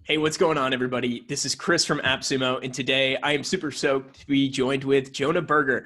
Hey, what's going on, everybody? This is Chris from AppSumo, and today I am super stoked to be joined with Jonah Berger.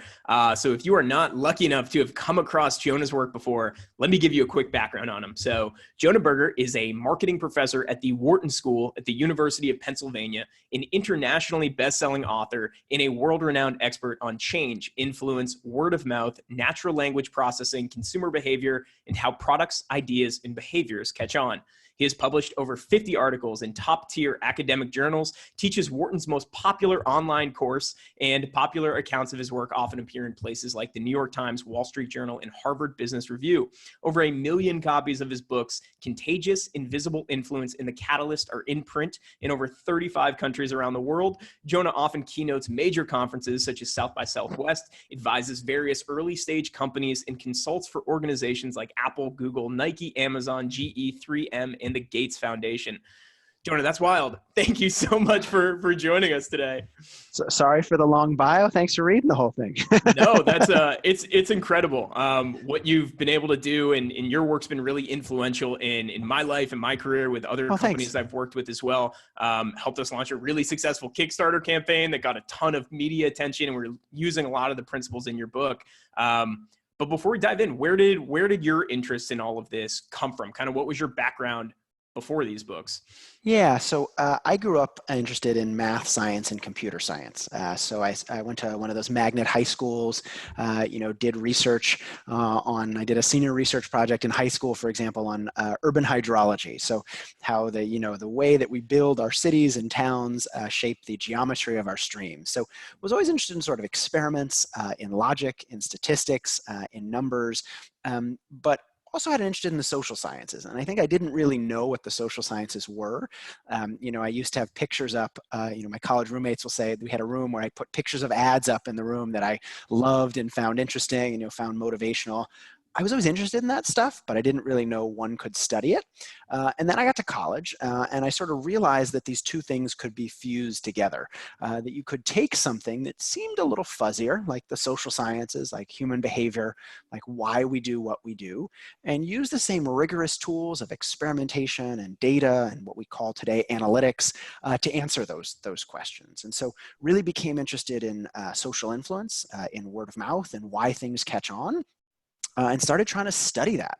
So if you are not lucky enough to have come across Jonah's work before, let me give you a quick background on him. So Jonah Berger is a marketing professor at the Wharton School at the University of Pennsylvania, an internationally best-selling author, and a world-renowned expert on change, influence, word of mouth, natural language processing, consumer behavior, and how products, ideas, and behaviors catch on. He has published over 50 articles in top-tier academic journals, teaches Wharton's most popular online course, and popular accounts of his work often appear in places like the New York Times, Wall Street Journal, and Harvard Business Review. Over 1 million copies of his books, Contagious, Invisible Influence, and The Catalyst, are in print in over 35 countries around the world. Jonah often keynotes major conferences such as South by Southwest, advises various early-stage companies, and consults for organizations like Apple, Google, Nike, Amazon, GE, 3M, and the Gates Foundation. Jonah, that's wild. Thank you so much for joining us today. So, sorry for the long bio. Thanks for reading the whole thing. No, that's it's incredible. What you've been able to do, and your work's been really influential in my life and my career with other companies I've worked with as well. Helped us launch a really successful Kickstarter campaign that got a ton of media attention, and we're using a lot of the principles in your book. But before we dive in, where did your interest in all of this come from? Kind of what was your background before these books? Yeah, so I grew up interested in math, science, and computer science. So I went to one of those magnet high schools, did research I did a senior research project in high school, for example, on urban hydrology. So how the way that we build our cities and towns shape the geometry of our streams. So I was always interested in sort of experiments in logic, in statistics, in numbers, but also had an interest in the social sciences. And I think I didn't really know what the social sciences were. I used to have pictures up, my college roommates will say we had a room where I put pictures of ads up in the room that I loved and found interesting and, found motivational. I was always interested in that stuff, but I didn't really know one could study it. And then I got to college and I sort of realized that these two things could be fused together, that you could take something that seemed a little fuzzier, like the social sciences, like human behavior, like why we do what we do, and use the same rigorous tools of experimentation and data and what we call today analytics to answer those questions. And so really became interested in social influence, in word of mouth and why things catch on. And started trying to study that.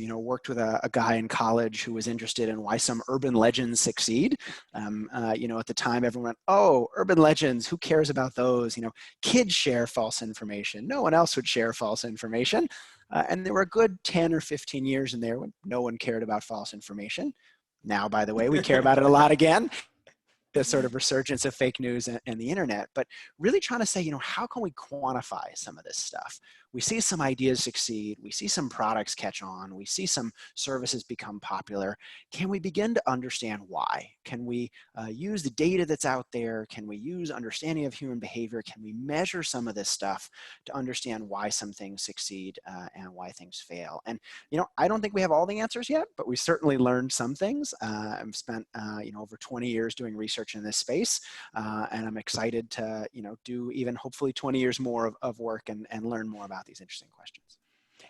Worked with a guy in college who was interested in why some urban legends succeed. At the time, everyone went, oh, urban legends, who cares about those? Kids share false information. No one else would share false information. And there were a good 10 or 15 years in there when no one cared about false information. Now, by the way, we care about it a lot again. The sort of resurgence of fake news and the internet, but really trying to say, how can we quantify some of this stuff? We see some ideas succeed. We see some products catch on. We see some services become popular. Can we begin to understand why? Can we use the data that's out there? Can we use understanding of human behavior? Can we measure some of this stuff to understand why some things succeed and why things fail? And, I don't think we have all the answers yet, but we certainly learned some things. I've spent, over 20 years doing research in this space, and I'm excited to, do even hopefully 20 years more of work and learn more about these interesting questions.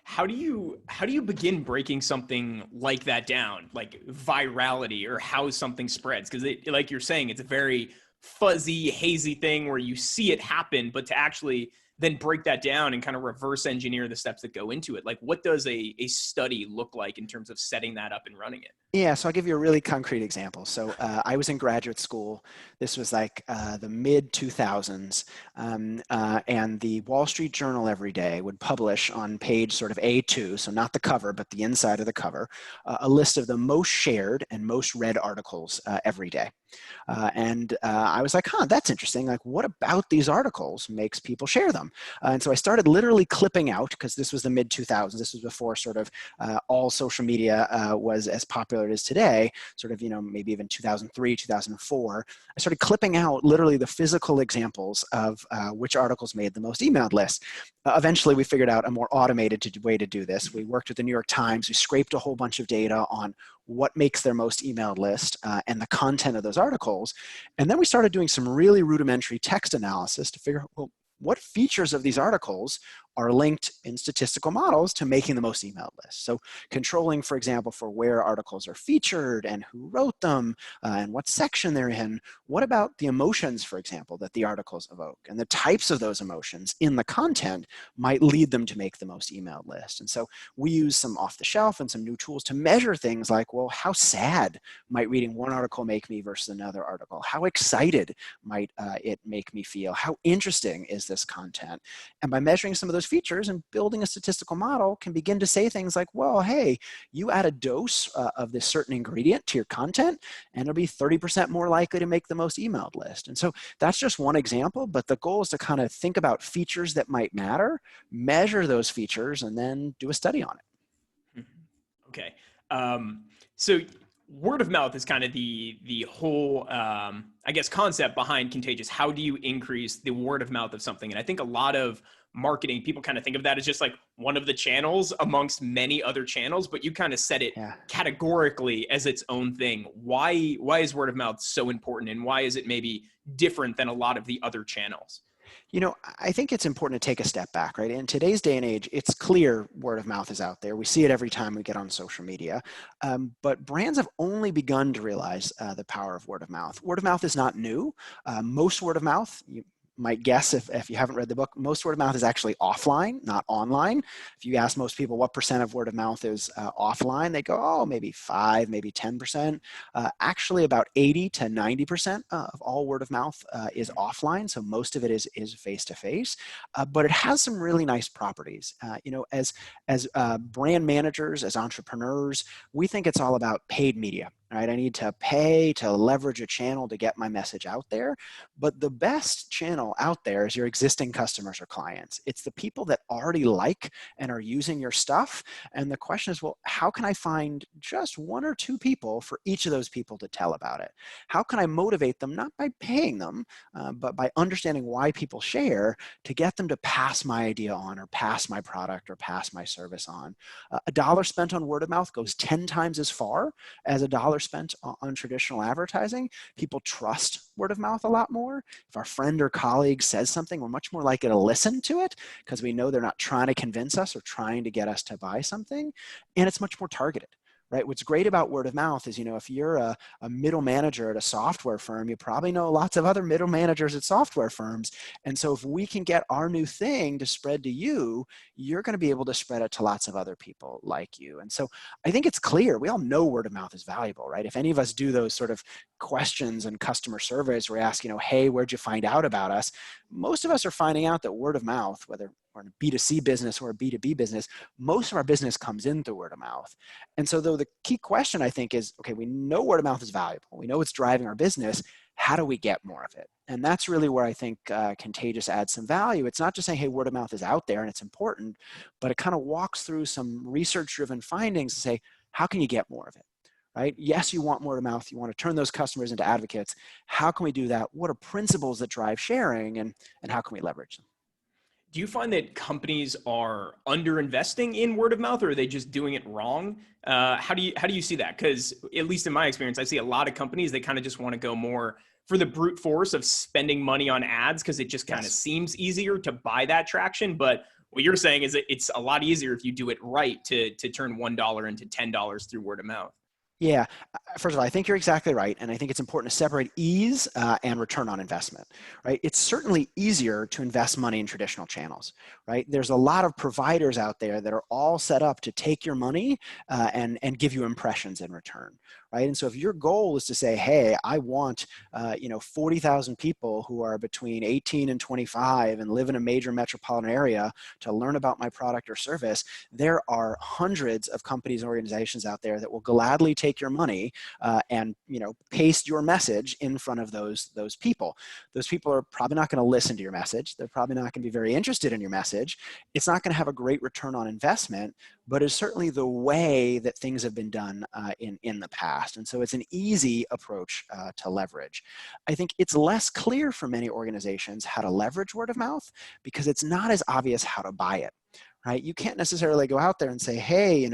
How do you begin breaking something like that down, like virality or how something spreads? Because like you're saying, it's a very fuzzy, hazy thing where you see it happen, but to actually then break that down and kind of reverse engineer the steps that go into it. Like, what does a study look like in terms of setting that up and running it? Yeah, so I'll give you a really concrete example. So I was in graduate school. This was like the mid 2000s, and the Wall Street Journal every day would publish on page sort of A2, so not the cover, but the inside of the cover, a list of the most shared and most read articles every day. I was like, that's interesting. Like, what about these articles makes people share them? And so I started literally clipping out, because this was the mid 2000s. This was before sort of all social media was as popular as it is today, sort of, maybe even 2003, 2004. I started clipping out literally the physical examples of which articles made the most emailed list. Eventually, we figured out a more automated way to do this. We worked with the New York Times. We scraped a whole bunch of data on what makes their most emailed list and the content of those articles. And then we started doing some really rudimentary text analysis to figure out, well, what features of these articles are linked in statistical models to making the most emailed lists. So controlling, for example, for where articles are featured and who wrote them and what section they're in. What about the emotions, for example, that the articles evoke? And the types of those emotions in the content might lead them to make the most emailed list. And so we use some off the shelf and some new tools to measure things like, well, how sad might reading one article make me versus another article? How excited might it make me feel? How interesting is this content? And by measuring some of those features and building a statistical model can begin to say things like, well, hey, you add a dose of this certain ingredient to your content and it'll be 30% more likely to make the most emailed list. And so that's just one example, but the goal is to kind of think about features that might matter, measure those features, and then do a study on it. Okay. So word of mouth is kind of the whole, I guess, concept behind Contagious. How do you increase the word of mouth of something? And I think a lot of marketing, people kind of think of that as just like one of the channels amongst many other channels, but you kind of set it categorically as its own thing. Why is word of mouth so important, and why is it maybe different than a lot of the other channels? You know, I think it's important to take a step back, right? In today's day and age, it's clear word of mouth is out there. We see it every time we get on social media. But brands have only begun to realize the power of word of mouth. Word of mouth is not new. Most word of mouth, you might guess if you haven't read the book, most word of mouth is actually offline, not online. If you ask most people what percent of word of mouth is offline, they go, oh, maybe 5, maybe 10%. Actually, about 80 to 90% of all word of mouth is offline. So most of it is face-to-face, but it has some really nice properties. You know, as brand managers, as entrepreneurs, we think it's all about paid media. Right? I need to pay to leverage a channel to get my message out there. But the best channel out there is your existing customers or clients. It's the people that already like and are using your stuff. And the question is, well, how can I find just 1 or 2 people for each of those people to tell about it? How can I motivate them, not by paying them, but by understanding why people share, to get them to pass my idea on, or pass my product, or pass my service on? A dollar spent on word of mouth goes 10 times as far as a dollar spent on traditional advertising. People trust word of mouth a lot more. If our friend or colleague says something, we're much more likely to listen to it because we know they're not trying to convince us or trying to get us to buy something. And it's much more targeted. Right? What's great about word of mouth is, you know, if you're a middle manager at a software firm, you probably know lots of other middle managers at software firms. And so if we can get our new thing to spread to you, you're going to be able to spread it to lots of other people like you. And so I think it's clear. We all know word of mouth is valuable, right? If any of us do those sort of questions and customer surveys where we ask, you know, hey, where'd you find out about us? Most of us are finding out that word of mouth, whether we're in a B2C business or a B2B business, most of our business comes in through word of mouth. And so though the key question I think is, okay, we know word of mouth is valuable. We know it's driving our business. How do we get more of it? And that's really where I think Contagious adds some value. It's not just saying, hey, word of mouth is out there and it's important, but it kind of walks through some research-driven findings to say, how can you get more of it? Right? Yes, you want word of mouth. You want to turn those customers into advocates. How can we do that? What are principles that drive sharing, and how can we leverage them? Do you find that companies are underinvesting in word of mouth, or are they just doing it wrong? How do you see that? Because at least in my experience, I see a lot of companies, they kind of just want to go more for the brute force of spending money on ads because it just kind of seems easier to buy that traction. But what you're saying is that it's a lot easier if you do it right to turn $1 into $10 through word of mouth. Yeah, first of all, I think you're exactly right. And I think it's important to separate ease and return on investment, right? It's certainly easier to invest money in traditional channels, right? There's a lot of providers out there that are all set up to take your money and give you impressions in return, right? And so if your goal is to say, hey, I want, 40,000 people who are between 18 and 25 and live in a major metropolitan area to learn about my product or service, there are hundreds of companies and organizations out there that will gladly take your money and paste your message in front of those people. Those people are probably not going to listen to your message. They're probably not going to be very interested in your message. It's not going to have a great return on investment, but it's certainly the way that things have been done in the past. And so it's an easy approach to leverage. I think it's less clear for many organizations how to leverage word of mouth because it's not as obvious how to buy it. right? You can't necessarily go out there and say, hey,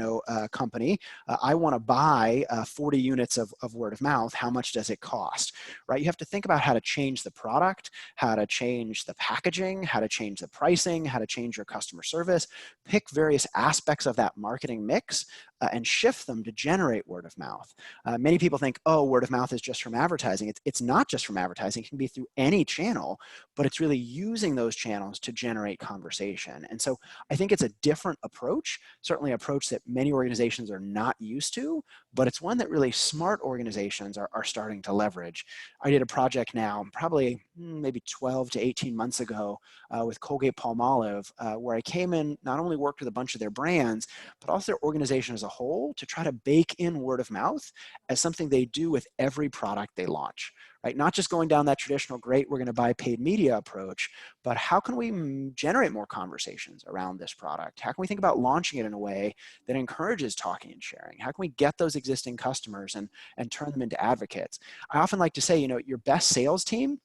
company, I want to buy 40 units of word of mouth. How much does it cost, right? You have to think about how to change the product, how to change the packaging, how to change the pricing, how to change your customer service, pick various aspects of that marketing mix and shift them to generate word of mouth. Many people think, oh, word of mouth is just from advertising. It's not just from advertising. It can be through any channel, but it's really using those channels to generate conversation. And so I think it's a different approach, certainly an approach that many organizations are not used to, but it's one that really smart organizations are starting to leverage. I did a project now, probably maybe 12 to 18 months ago with Colgate-Palmolive, where I came in, not only worked with a bunch of their brands, but also their organization as a whole to try to bake in word of mouth as something they do with every product they launch, right? Not just going down that traditional, great, we're going to buy paid media approach, but how can we generate more conversations around this product? How can we think about launching it in a way that encourages talking and sharing? How can we get those existing customers and turn them into advocates? I often like to say, your best sales team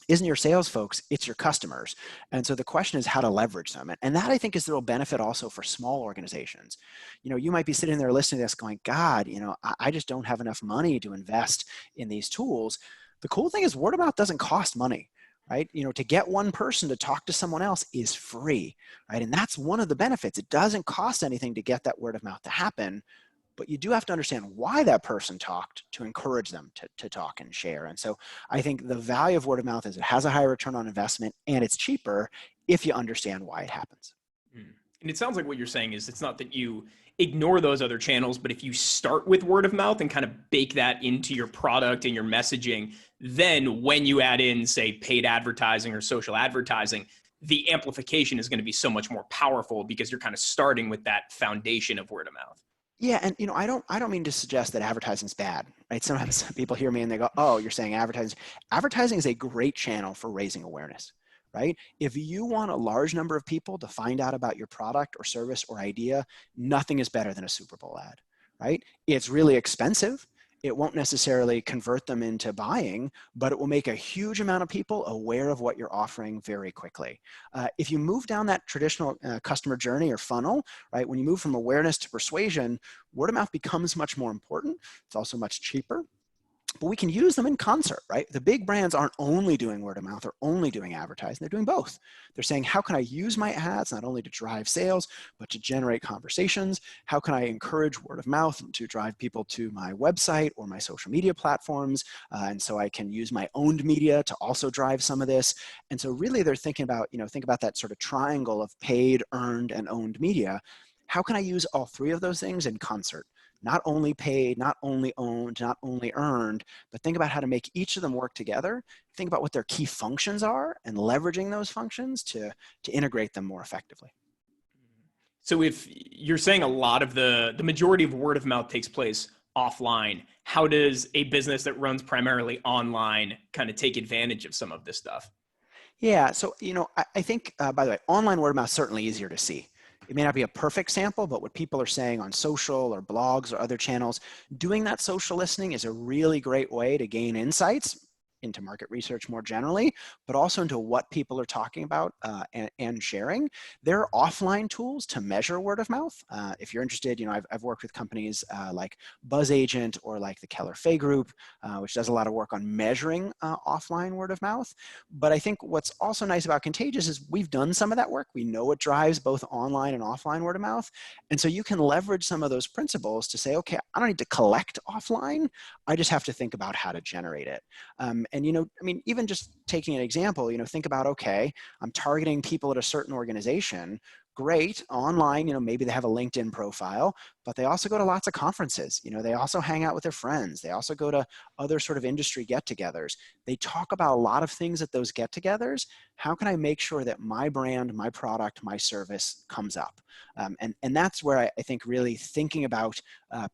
isn't your sales folks, it's your customers. And so the question is how to leverage them. And that I think is the real benefit also for small organizations. You might be sitting there listening to this going, God, I just don't have enough money to invest in these tools. The cool thing is word of mouth doesn't cost money, right? To get one person to talk to someone else is free, right? And that's one of the benefits. It doesn't cost anything to get that word of mouth to happen, but you do have to understand why that person talked to encourage them to talk and share. And so I think the value of word of mouth is it has a higher return on investment and it's cheaper if you understand why it happens. And it sounds like what you're saying is it's not that you ignore those other channels, but if you start with word of mouth and kind of bake that into your product and your messaging, then when you add in, say, paid advertising or social advertising, the amplification is going to be so much more powerful because you're kind of starting with that foundation of word of mouth. Yeah, and I don't mean to suggest that advertising is bad, right? Sometimes people hear me and they go, "Oh, you're saying advertising." Advertising is a great channel for raising awareness, right? If you want a large number of people to find out about your product or service or idea, nothing is better than a Super Bowl ad, right? It's really expensive. It won't necessarily convert them into buying, but it will make a huge amount of people aware of what you're offering very quickly. If you move down that traditional customer journey or funnel, right, when you move from awareness to persuasion, word of mouth becomes much more important. It's also much cheaper. But we can use them in concert, right? The big brands aren't only doing word of mouth or only doing advertising. They're doing both. They're saying, how can I use my ads not only to drive sales, but to generate conversations? How can I encourage word of mouth to drive people to my website or my social media platforms? And so I can use my owned media to also drive some of this. And so really they're thinking about, think about that sort of triangle of paid, earned, and owned media. How can I use all three of those things in concert? Not only paid, not only owned, not only earned, but think about how to make each of them work together. Think about what their key functions are and leveraging those functions to integrate them more effectively. So if you're saying a lot of the majority of word of mouth takes place offline, how does a business that runs primarily online kind of take advantage of some of this stuff? Yeah, so I think, by the way, online word of mouth is certainly easier to see. It may not be a perfect sample, but what people are saying on social or blogs or other channels, doing that social listening is a really great way to gain insights into market research more generally, but also into what people are talking about and sharing. There are offline tools to measure word of mouth. If you're interested, I've worked with companies like Buzz Agent or like the Keller Fay Group, which does a lot of work on measuring offline word of mouth. But I think what's also nice about Contagious is we've done some of that work. We know it drives both online and offline word of mouth. And so you can leverage some of those principles to say, okay, I don't need to collect offline. I just have to think about how to generate it. And even just taking an example, think about, okay, I'm targeting people at a certain organization. Great, online, maybe they have a LinkedIn profile, but they also go to lots of conferences. They also hang out with their friends. They also go to other sort of industry get-togethers. They talk about a lot of things at those get-togethers. How can I make sure that my brand, my product, my service comes up? And that's where I think really thinking about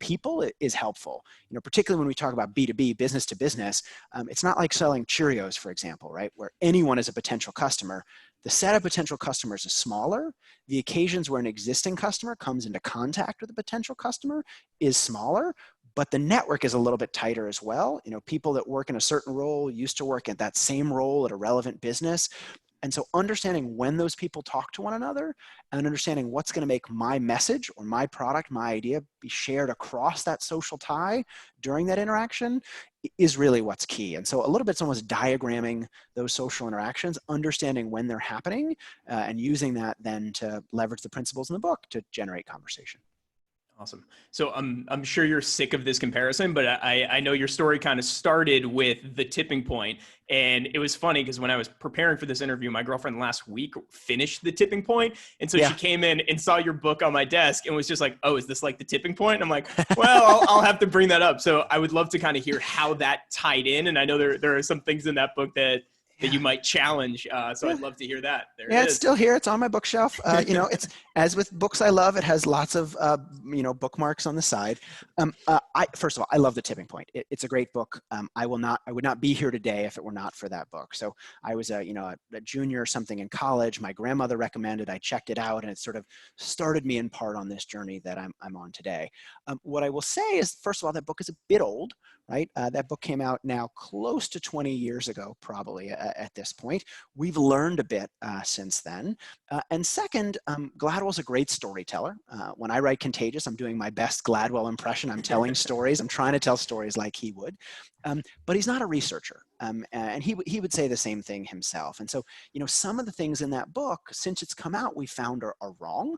people is helpful. Particularly when we talk about B2B, business to business, it's not like selling Cheerios, for example, right? Where anyone is a potential customer. The set of potential customers is smaller. The occasions where an existing customer comes into contact with a potential customer is smaller, but the network is a little bit tighter as well. People that work in a certain role used to work at that same role at a relevant business. And so understanding when those people talk to one another and understanding what's going to make my message or my product, my idea be shared across that social tie during that interaction is really what's key. And so a little bit, it's almost diagramming those social interactions, understanding when they're happening, and using that then to leverage the principles in the book to generate conversation. Awesome. So I'm sure you're sick of this comparison, but I know your story kind of started with the tipping point. And it was funny because when I was preparing for this interview, my girlfriend last week finished the tipping point. And so she came in and saw your book on my desk and was just like, oh, is this like the tipping point? And I'm like, well, I'll have to bring that up. So I would love to kind of hear how that tied in. And I know there are some things in that book that you might challenge. So I'd love to hear that. There it is. It's still here. It's on my bookshelf. It's as with books I love, it has lots of, bookmarks on the side. First of all, I love The Tipping Point. It's a great book. I would not be here today if it were not for that book. So I was a junior or something in college. My grandmother recommended, I checked it out, and it sort of started me in part on this journey that I'm on today. What I will say is, first of all, that book is a bit old, right? That book came out now close to 20 years ago, probably at this point. We've learned a bit since then. And second, Gladwell's a great storyteller. When I write Contagious, I'm doing my best Gladwell impression. I'm telling stories. I'm trying to tell stories like he would. But he's not a researcher. And he would say the same thing himself. And so, some of the things in that book, since it's come out, we found are wrong.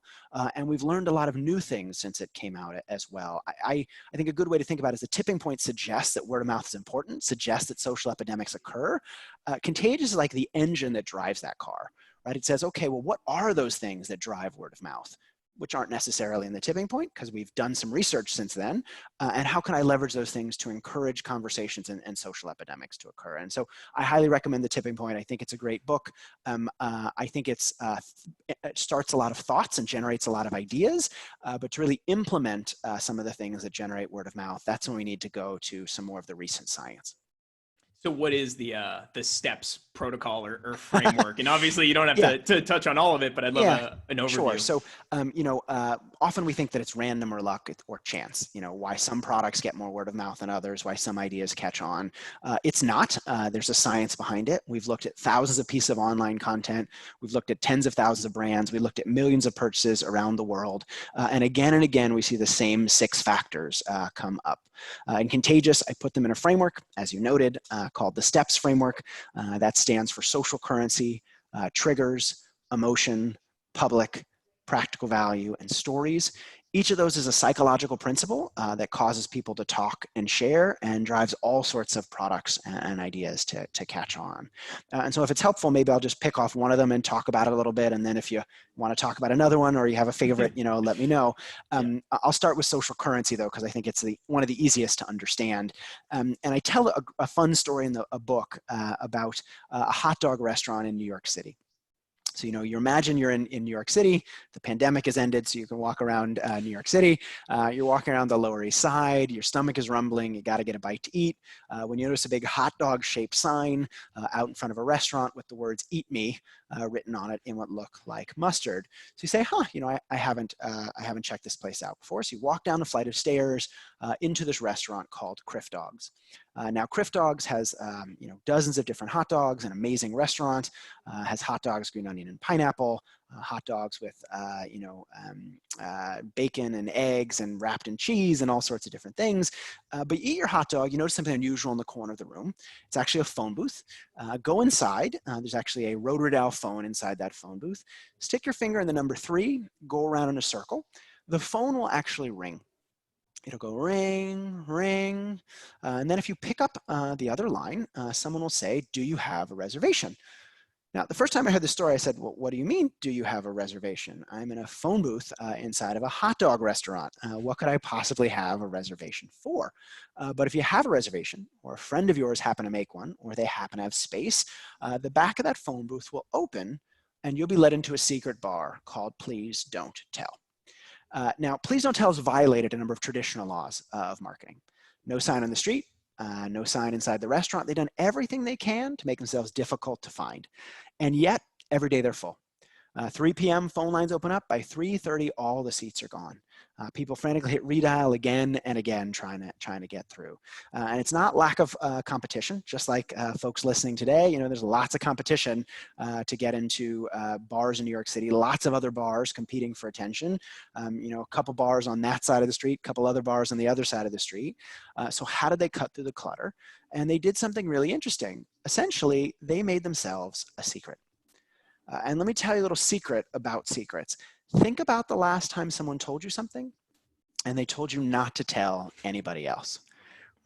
And we've learned a lot of new things since it came out as well. I think a good way to think about it is The Tipping Point suggests that word of mouth is important, suggests that social epidemics occur. Contagious is like the engine that drives that car, right? It says, okay, well, what are those things that drive word of mouth, which aren't necessarily in The Tipping Point because we've done some research since then, and how can I leverage those things to encourage conversations and social epidemics to occur? And so I highly recommend The Tipping Point. I think it's a great book. I think it starts a lot of thoughts and generates a lot of ideas, but to really implement some of the things that generate word of mouth, that's when we need to go to some more of the recent science. So what is the STEPS protocol or framework? And obviously you don't have to touch on all of it, but I'd love an overview. Sure. So, often we think that it's random or luck or chance, why some products get more word of mouth than others, why some ideas catch on. It's not. There's a science behind it. We've looked at thousands of pieces of online content. We've looked at tens of thousands of brands. We looked at millions of purchases around the world. And again, we see the same 6 factors come up. In Contagious, I put them in a framework, as you noted, called the STEPS framework. That stands for social currency, triggers, emotion, public, practical value, and stories. Each of those is a psychological principle that causes people to talk and share and drives all sorts of products and ideas to catch on. And so if it's helpful, maybe I'll just pick off one of them and talk about it a little bit. And then if you want to talk about another one or you have a favorite, let me know. I'll start with social currency though, because I think it's one of the easiest to understand. And I tell a fun story in a book about a hot dog restaurant in New York City. So, you imagine you're in New York City, the pandemic has ended, so you can walk around New York City. You're walking around the Lower East Side, your stomach is rumbling, you got to get a bite to eat. When you notice a big hot dog shaped sign out in front of a restaurant with the words "Eat Me" written on it in what look like mustard. So you say, I haven't checked this place out before. So you walk down a flight of stairs into this restaurant called Criff Dogs. Now, Criff Dogs has dozens of different hot dogs, an amazing restaurant, has hot dogs, green onion and pineapple, hot dogs with bacon and eggs and wrapped in cheese and all sorts of different things. But you eat your hot dog, you notice something unusual in the corner of the room. It's actually a phone booth. Go inside. There's actually a rotary dial phone inside that phone booth. Stick your finger in the number 3, go around in a circle. The phone will actually ring. It'll go ring, ring. And then if you pick up the other line, someone will say, "Do you have a reservation?" Now, the first time I heard the story, I said, well, what do you mean, do you have a reservation? I'm in a phone booth inside of a hot dog restaurant. What could I possibly have a reservation for? But if you have a reservation, or a friend of yours happen to make one, or they happen to have space, the back of that phone booth will open, and you'll be led into a secret bar called Please Don't Tell. Now, Please Don't Tell has violated a number of traditional laws of marketing. No sign on the street, no sign inside the restaurant. They've done everything they can to make themselves difficult to find. And yet, every day they're full. 3 p.m. phone lines open up. By 3:30, all the seats are gone. People frantically hit redial again and again, trying to get through. And it's not lack of competition, just like folks listening today. You know, there's lots of competition to get into bars in New York City. Lots of other bars competing for attention. You know, a couple bars on that side of the street, a couple other bars on the other side of the street. So how did they cut through the clutter? And they did something really interesting. Essentially, they made themselves a secret. And let me tell you a little secret about secrets. Think about the last time someone told you something and they told you not to tell anybody else,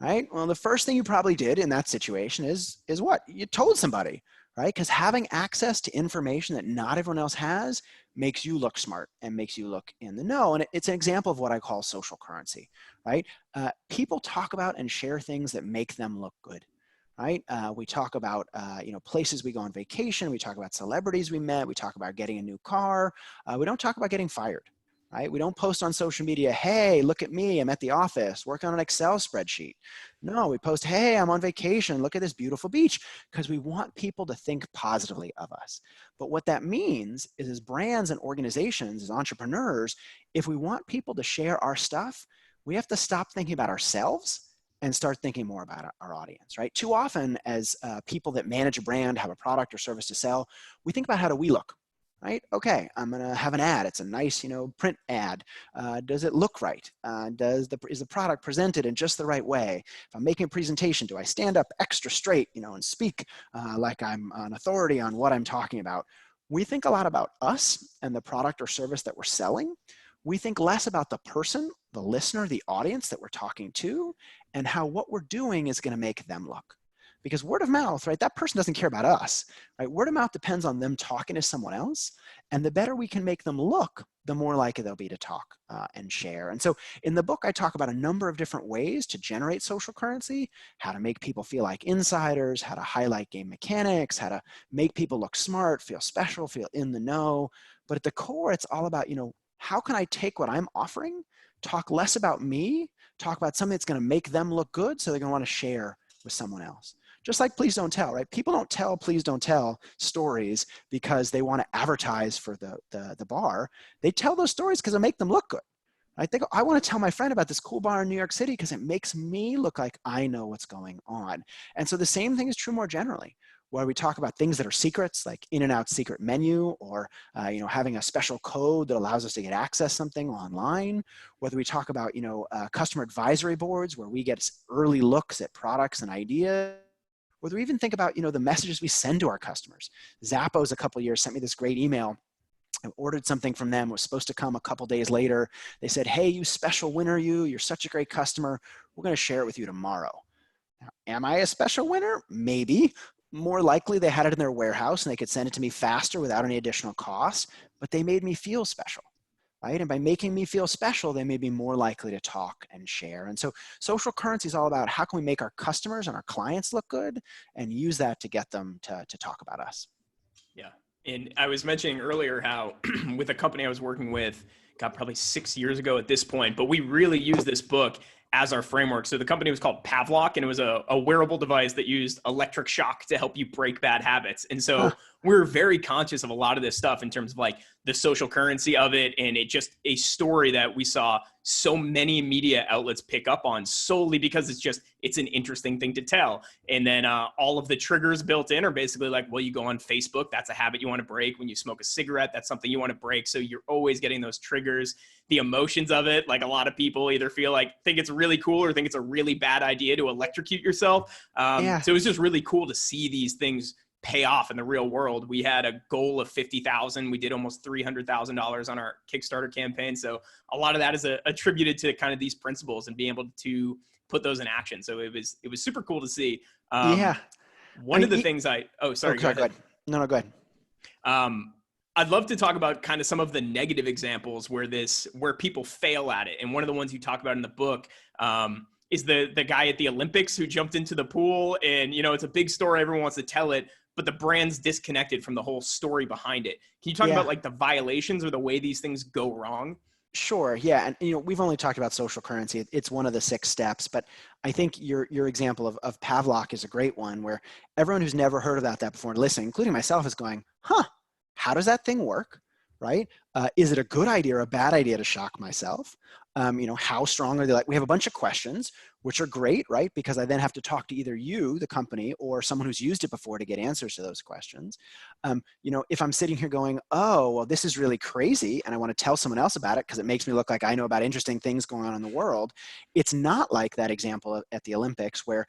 right? Well, the first thing you probably did in that situation is what? You told somebody, right? Because having access to information that not everyone else has makes you look smart and makes you look in the know. And it's an example of what I call social currency, right? People talk about and share things that make them look good. Right? We talk about, you know, places we go on vacation. We talk about celebrities we met. We talk about getting a new car. We don't talk about getting fired, right? We don't post on social media, hey, look at me. I'm at the office working on an Excel spreadsheet. No, we post, hey, I'm on vacation. Look at this beautiful beach, because we want people to think positively of us. But what that means is, as brands and organizations, as entrepreneurs, if we want people to share our stuff, we have to stop thinking about ourselves and start thinking more about our audience, right? Too often as people that manage a brand, have a product or service to sell, we think about how do we look, right? Okay, I'm gonna have an ad. It's a nice, you know, print ad. Does it look right? Is the product presented in just the right way? If I'm making a presentation, do I stand up extra straight, you know, and speak like I'm an authority on what I'm talking about? We think a lot about us and the product or service that we're selling. We think less about the person, the listener, the audience that we're talking to, and how what we're doing is going to make them look. Because word of mouth, right, that person doesn't care about us, right? Word of mouth depends on them talking to someone else. And the better we can make them look, the more likely they'll be to talk and share. And so in the book, I talk about a number of different ways to generate social currency, how to make people feel like insiders, how to highlight game mechanics, how to make people look smart, feel special, feel in the know. But at the core, it's all about, you know, how can I take what I'm offering, talk less about me, talk about something that's going to make them look good, so they're going to want to share with someone else. Just like please don't tell, right? People don't tell please don't tell stories because they want to advertise for the bar. They tell those stories because they make them look good. I think I want to tell my friend about this cool bar in New York City because it makes me look like I know what's going on. And so the same thing is true more generally, where we talk about things that are secrets, like In-N-Out secret menu, or you know, having a special code that allows us to get access to something online. Whether we talk about, you know, customer advisory boards where we get early looks at products and ideas. Whether we even think about, you know, the messages we send to our customers. Zappos a couple of years sent me this great email. I ordered something from them. It was supposed to come a couple days later. They said, hey, you special winner, you're such a great customer. We're going to share it with you tomorrow. Now, am I a special winner? Maybe. More likely they had it in their warehouse and they could send it to me faster without any additional cost, but they made me feel special, right? And by making me feel special, they made me more likely to talk and share. And so social currency is all about how can we make our customers and our clients look good and use that to get them to talk about us. Yeah. And I was mentioning earlier how with a company I was working with, God, probably 6 years ago at this point, but we really used this book as our framework. So the company was called Pavlok, and it was a wearable device that used electric shock to help you break bad habits. And so we're very conscious of a lot of this stuff in terms of like the social currency of it. And it just a story that we saw so many media outlets pick up on solely because it's an interesting thing to tell. And then all of the triggers built in are basically like, well, you go on Facebook, that's a habit you want to break. When you smoke a cigarette, that's something you want to break. So you're always getting those triggers, the emotions of it. Like a lot of people either think it's really cool or think it's a really bad idea to electrocute yourself. Yeah. So it was just really cool to see these things pay off in the real world. We had a goal of 50,000. We did almost $300,000 on our Kickstarter campaign. So a lot of that is attributed to kind of these principles and being able to put those in action. So it was super cool to see. Yeah. One of the things go ahead. No, go ahead. I'd love to talk about kind of some of the negative examples where people fail at it. And one of the ones you talk about in the book, is the guy at the Olympics who jumped into the pool, and, you know, it's a big story. Everyone wants to tell it, but the brand's disconnected from the whole story behind it. Can you talk about like the violations or the way these things go wrong? Sure. Yeah. And, you know, we've only talked about social currency. It's one of the 6 steps, but I think your example of Pavlok is a great one where everyone who's never heard about that before listening, including myself, is going, huh, how does that thing work, right? Is it a good idea or a bad idea to shock myself? How strong are they? Like, we have a bunch of questions, which are great, right? Because I then have to talk to either you, the company, or someone who's used it before to get answers to those questions. If I'm sitting here going, oh, well, this is really crazy, and I want to tell someone else about it because it makes me look like I know about interesting things going on in the world, it's not like that example at the Olympics where,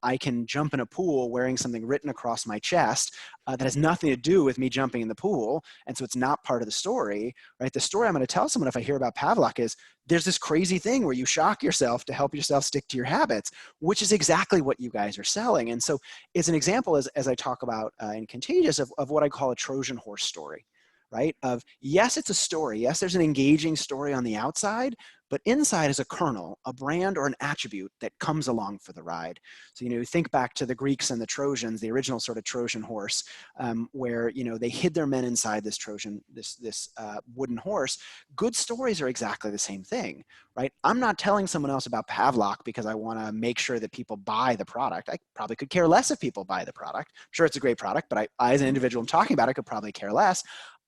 I can jump in a pool wearing something written across my chest that has nothing to do with me jumping in the pool. And so it's not part of the story, right? The story I'm going to tell someone if I hear about Pavlok is there's this crazy thing where you shock yourself to help yourself stick to your habits, which is exactly what you guys are selling. And so it's an example, as I talk about in Contagious, of what I call a Trojan horse story, right? Of, yes, it's a story. Yes, there's an engaging story on the outside, but inside is a kernel, a brand or an attribute that comes along for the ride. So, think back to the Greeks and the Trojans, the original sort of Trojan horse, where, they hid their men inside this this wooden horse. Good stories are exactly the same thing, right? I'm not telling someone else about Pavlok because I want to make sure that people buy the product. I probably could care less if people buy the product. I'm sure it's a great product, but I as an individual I'm talking about it, could probably care less.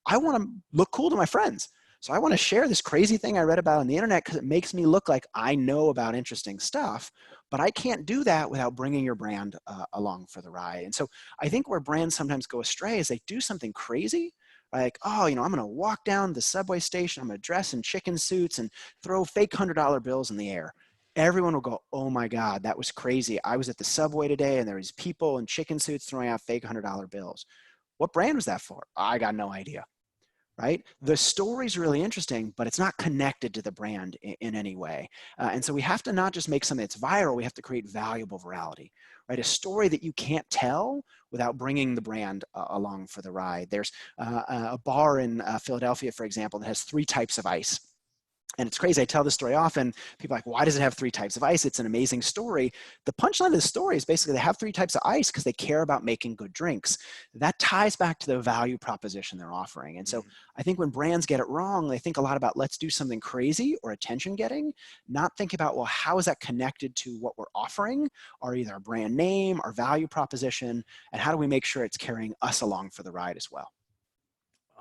I want to look cool to my friends. So I want to share this crazy thing I read about on the internet because it makes me look like I know about interesting stuff, but I can't do that without bringing your brand along for the ride. And so I think where brands sometimes go astray is they do something crazy, like, oh, I'm going to walk down the subway station, I'm going to dress in chicken suits and throw fake $100 bills in the air. Everyone will go, oh my God, that was crazy. I was at the subway today and there was people in chicken suits throwing out fake $100 bills. What brand was that for? I got no idea. Right? The story's really interesting, but it's not connected to the brand in any way. And so we have to not just make something that's viral, we have to create valuable virality, right? A story that you can't tell without bringing the brand along for the ride. There's a bar in Philadelphia, for example, that has 3 types of ice. And it's crazy. I tell this story often. People are like, why does it have 3 types of ice? It's an amazing story. The punchline of the story is basically they have 3 types of ice because they care about making good drinks. That ties back to the value proposition they're offering. And so I think when brands get it wrong, they think a lot about let's do something crazy or attention getting, not think about, well, how is that connected to what we're offering, or either our brand name, our value proposition, and how do we make sure it's carrying us along for the ride as well?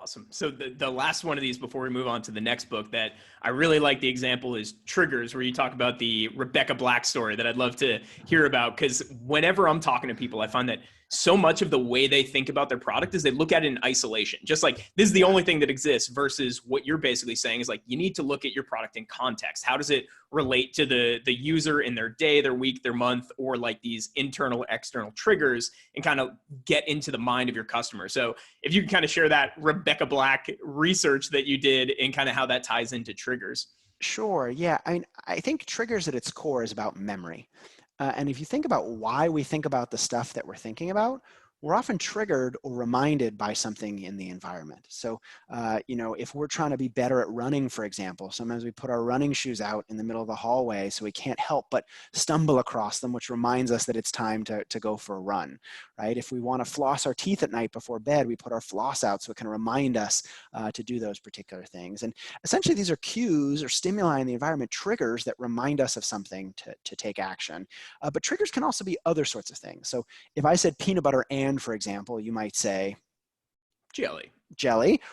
Awesome. So the last one of these before we move on to the next book that I really like the example is Triggers, where you talk about the Rebecca Black story that I'd love to hear about. Because whenever I'm talking to people, I find that so much of the way they think about their product is they look at it in isolation. Just like this is the only thing that exists, versus what you're basically saying is like, you need to look at your product in context. How does it relate to the user in their day, their week, their month, or like these internal, external triggers, and kind of get into the mind of your customer. So if you can kind of share that Rebecca Black research that you did and kind of how that ties into triggers. Sure. Yeah. I think triggers at its core is about memory. And if you think about why we think about the stuff that we're thinking about, we're often triggered or reminded by something in the environment. So, if we're trying to be better at running, for example, sometimes we put our running shoes out in the middle of the hallway so we can't help but stumble across them, which reminds us that it's time to go for a run, right? If we want to floss our teeth at night before bed, we put our floss out so it can remind us to do those particular things. And essentially, these are cues or stimuli in the environment, triggers that remind us of something to take action. But triggers can also be other sorts of things. So if I said peanut butter and, for example, you might say jelly.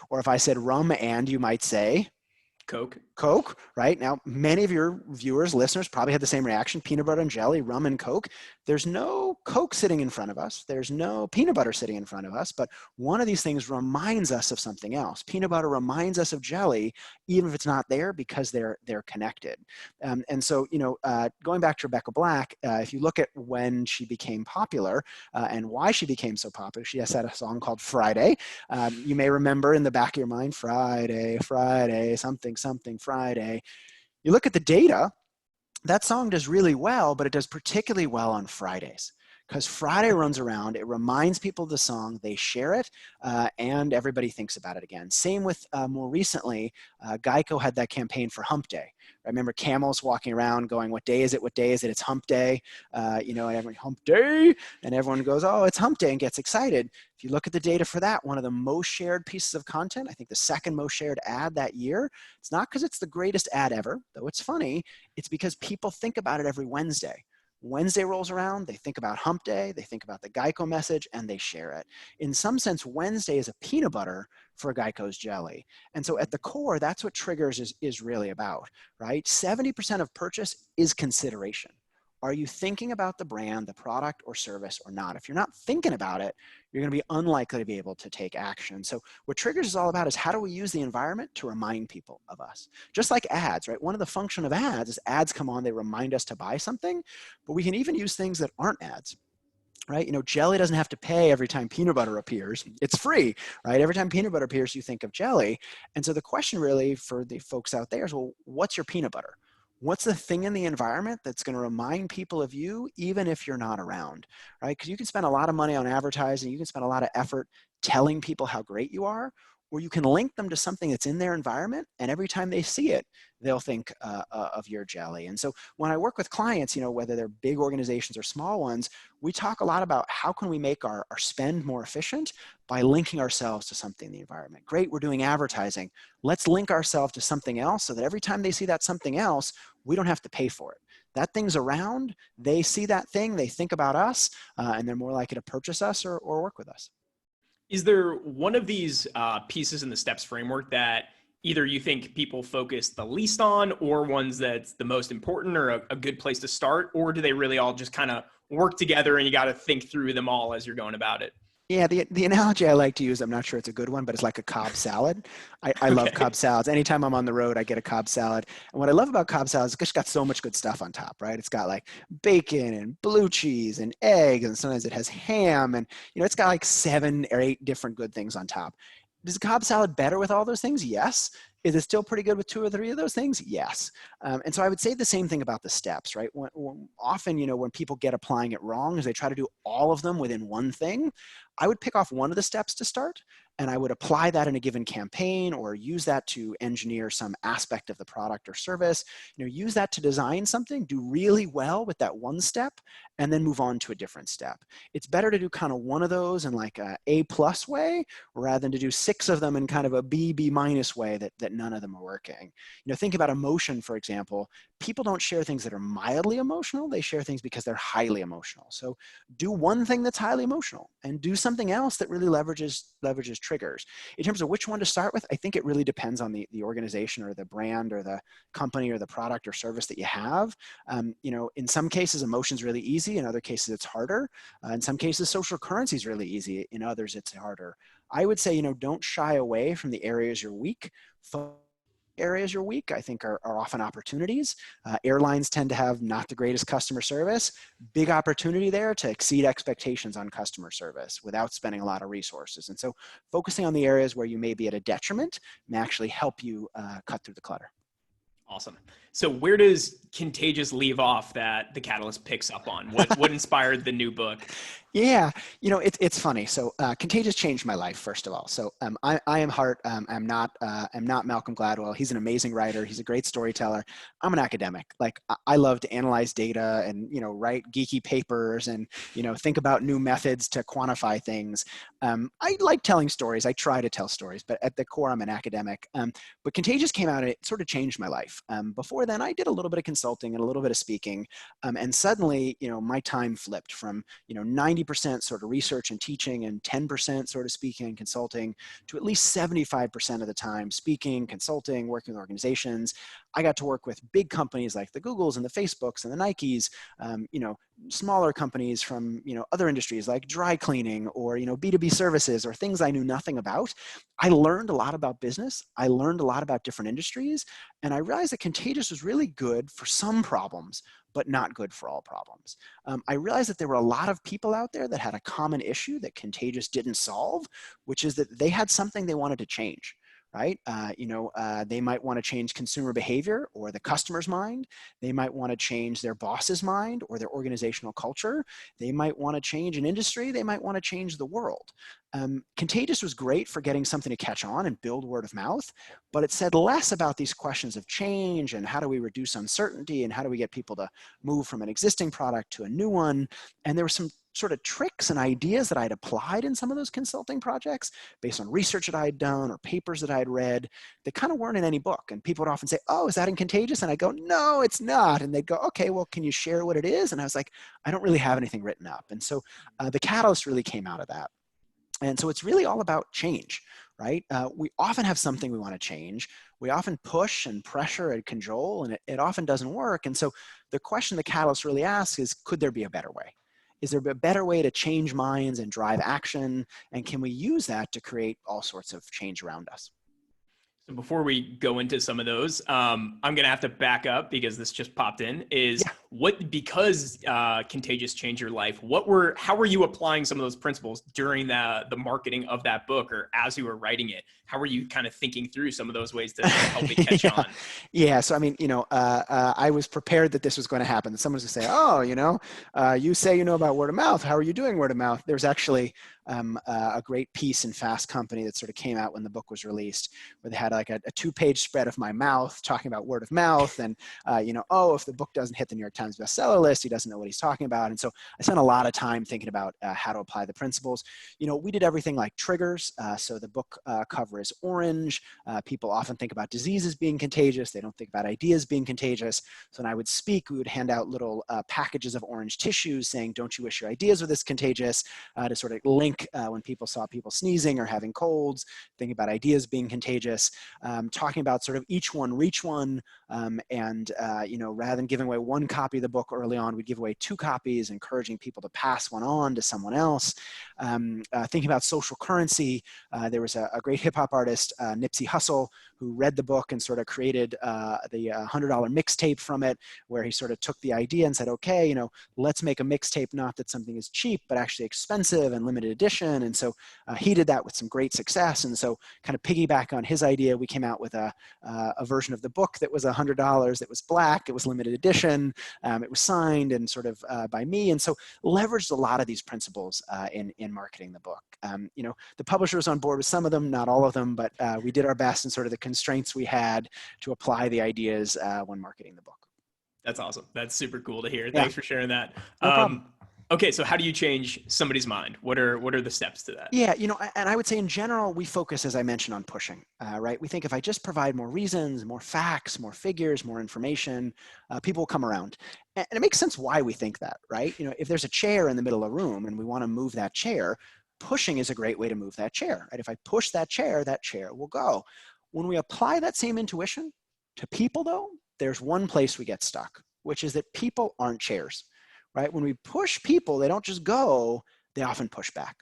Or if I said rum and, you might say Coke, right? Now, many of your viewers, listeners probably had the same reaction: peanut butter and jelly, rum and Coke. There's no Coke sitting in front of us. There's no peanut butter sitting in front of us, but one of these things reminds us of something else. Peanut butter reminds us of jelly, even if it's not there, because they're connected. And so, going back to Rebecca Black, if you look at when she became popular and why she became so popular, she has had a song called Friday. You may remember in the back of your mind, Friday, Friday, something Friday. You look at the data, that song does really well, but it does particularly well on Fridays, because Friday runs around, it reminds people of the song, they share it, and everybody thinks about it again. Same with more recently, Geico had that campaign for Hump Day. I remember camels walking around going, what day is it? What day is it? It's Hump Day. And everyone, Hump Day. And everyone goes, oh, it's Hump Day, and gets excited. If you look at the data for that, one of the most shared pieces of content, I think the second most shared ad that year, it's not because it's the greatest ad ever, though it's funny. It's because people think about it every Wednesday. Wednesday rolls around, they think about hump day, they think about the Geico message, and they share it. In some sense, Wednesday is a peanut butter for Geico's jelly. And so at the core, that's what triggers is really about, right? 70% of purchase is consideration. Are you thinking about the brand, the product, or service or not? If you're not thinking about it, you're going to be unlikely to be able to take action. So what triggers is all about is how do we use the environment to remind people of us? Just like ads, right? One of the function of ads is ads come on, they remind us to buy something, but we can even use things that aren't ads. Right? You know, jelly doesn't have to pay every time peanut butter appears. It's free, right? Every time peanut butter appears, you think of jelly. And so the question really for the folks out there is, well, what's your peanut butter? What's the thing in the environment that's going to remind people of you, even if you're not around, right? Because you can spend a lot of money on advertising, you can spend a lot of effort telling people how great you are, or you can link them to something that's in their environment, and every time they see it, they'll think of your jelly. And so when I work with clients, you know, whether they're big organizations or small ones, we talk a lot about how can we make our spend more efficient by linking ourselves to something in the environment. Great, we're doing advertising. Let's link ourselves to something else so that every time they see that something else, we don't have to pay for it. That thing's around, they see that thing, they think about us, and they're more likely to purchase us or work with us. Is there one of these pieces in the steps framework that either you think people focus the least on, or ones that's the most important, or a good place to start, or do they really all just kind of work together and you got to think through them all as you're going about it? Yeah, the analogy I like to use, I'm not sure it's a good one, but it's like a Cobb salad. I love Okay. Cobb salads. Anytime I'm on the road, I get a Cobb salad. And what I love about Cobb salad is it's just got so much good stuff on top, right? It's got like bacon and blue cheese and eggs, and sometimes it has ham, and you know, it's got like 7 or 8 different good things on top. Is Cobb salad better with all those things? Yes. Is it still pretty good with 2 or 3 of those things? Yes. And so I would say the same thing about the steps, right? Often, you know, when people get applying it wrong is they try to do all of them within one thing. I would pick off one of the steps to start, and I would apply that in a given campaign or use that to engineer some aspect of the product or service. You know, use that to design something, do really well with that one step, and then move on to a different step. It's better to do kind of one of those in like a plus way rather than to do 6 of them in kind of a B minus way that none of them are working. You know, think about emotion, for example. People don't share things that are mildly emotional. They share things because they're highly emotional. So do one thing that's highly emotional and do something else that really leverages triggers. In terms of which one to start with, I think it really depends on the organization or the brand or the company or the product or service that you have. You know, in some cases, emotion's really easy. In other cases, it's harder. In some cases, social currency is really easy. In others, it's harder. I would say, you know, don't shy away from the areas you're weak. Areas you're weak, I think, are often opportunities. Airlines tend to have not the greatest customer service. Big opportunity there to exceed expectations on customer service without spending a lot of resources. And so focusing on the areas where you may be at a detriment may actually help you cut through the clutter. Awesome. So where does Contagious leave off that the Catalyst picks up on? What inspired the new book? Yeah, you know, it's funny. So Contagious changed my life, first of all. So I am Hart. I'm not Malcolm Gladwell. He's an amazing writer. He's a great storyteller. I'm an academic. Like I love to analyze data and, you know, write geeky papers and, you know, think about new methods to quantify things. I like telling stories. I try to tell stories, but at the core, I'm an academic. But Contagious came out and it sort of changed my life. Before then, I did a little bit of consulting and a little bit of speaking. And suddenly, you know, my time flipped from, you know, 90% sort of research and teaching and 10% sort of speaking and consulting to at least 75% of the time speaking, consulting, working with organizations. I got to work with big companies like the Googles and the Facebooks and the Nikes, you know, smaller companies from, you know, other industries like dry cleaning or, you know, B2B services or things I knew nothing about. I learned a lot about business. I learned a lot about different industries. And I realized that Contagious was really good for some problems, but not good for all problems. I realized that there were a lot of people out there that had a common issue that Contagious didn't solve, which is that they had something they wanted to change. Right? They might want to change consumer behavior or the customer's mind. They might want to change their boss's mind or their organizational culture. They might want to change an industry. They might want to change the world. Contagious was great for getting something to catch on and build word of mouth, but it said less about these questions of change and how do we reduce uncertainty and how do we get people to move from an existing product to a new one. And there were some sort of tricks and ideas that I'd applied in some of those consulting projects based on research that I'd done or papers that I'd read that kind of weren't in any book. And people would often say, oh, is that in Contagious? And I go, no, it's not. And they'd go, okay, well, can you share what it is? And I was like, I don't really have anything written up. And so the catalyst really came out of that. And so it's really all about change, right? We often have something we want to change. We often push and pressure and cajole, and it often doesn't work. And so the question the catalyst really asks is, could there be a better way? Is there a better way to change minds and drive action? And can we use that to create all sorts of change around us? So before we go into some of those, I'm going to have to back up because this just popped in is because Contagious changed your life. How were you applying some of those principles during the marketing of that book or as you were writing it? How were you kind of thinking through some of those ways to help it catch on? Yeah. So, I mean, I was prepared that this was going to happen. That someone's going to say, oh, you say you know about word of mouth. How are you doing word of mouth? There's actually a great piece in Fast Company that sort of came out when the book was released, where they had like a 2-page spread of my mouth talking about word of mouth and, if the book doesn't hit the New York Times bestseller list, he doesn't know what he's talking about. And so I spent a lot of time thinking about how to apply the principles. We did everything like triggers. So the book cover is orange. People often think about diseases being contagious. They don't think about ideas being contagious. So when I would speak, we would hand out little packages of orange tissues saying, don't you wish your ideas were this contagious, to sort of link when people saw people sneezing or having colds, thinking about ideas being contagious, talking about sort of each one, reach one. Rather than giving away one copy of the book early on, we'd give away 2 copies, encouraging people to pass one on to someone else. Thinking about social currency, there was a great hip hop artist, Nipsey Hussle, who read the book and sort of created the $100 mixtape from it, where he sort of took the idea and said, okay, let's make a mixtape, not that something is cheap, but actually expensive and limited edition. And so he did that with some great success. And so kind of piggyback on his idea, we came out with a version of the book that was $100, that was black, it was limited edition, it was signed and sort of by me. And so leveraged a lot of these principles in marketing the book. The publisher was on board with some of them, not all of them, but we did our best in sort of the constraints we had to apply the ideas when marketing the book. That's awesome. That's super cool to hear. Yeah. Thanks for sharing that. No problem. Okay, so how do you change somebody's mind? What are the steps to that? Yeah, and I would say in general, we focus, as I mentioned, on pushing, right? We think if I just provide more reasons, more facts, more figures, more information, people will come around. And it makes sense why we think that, right? If there's a chair in the middle of a room and we want to move that chair, pushing is a great way to move that chair, right? If I push that chair will go. When we apply that same intuition to people, though, there's one place we get stuck, which is that people aren't chairs. Right? When we push people, they don't just go, they often push back.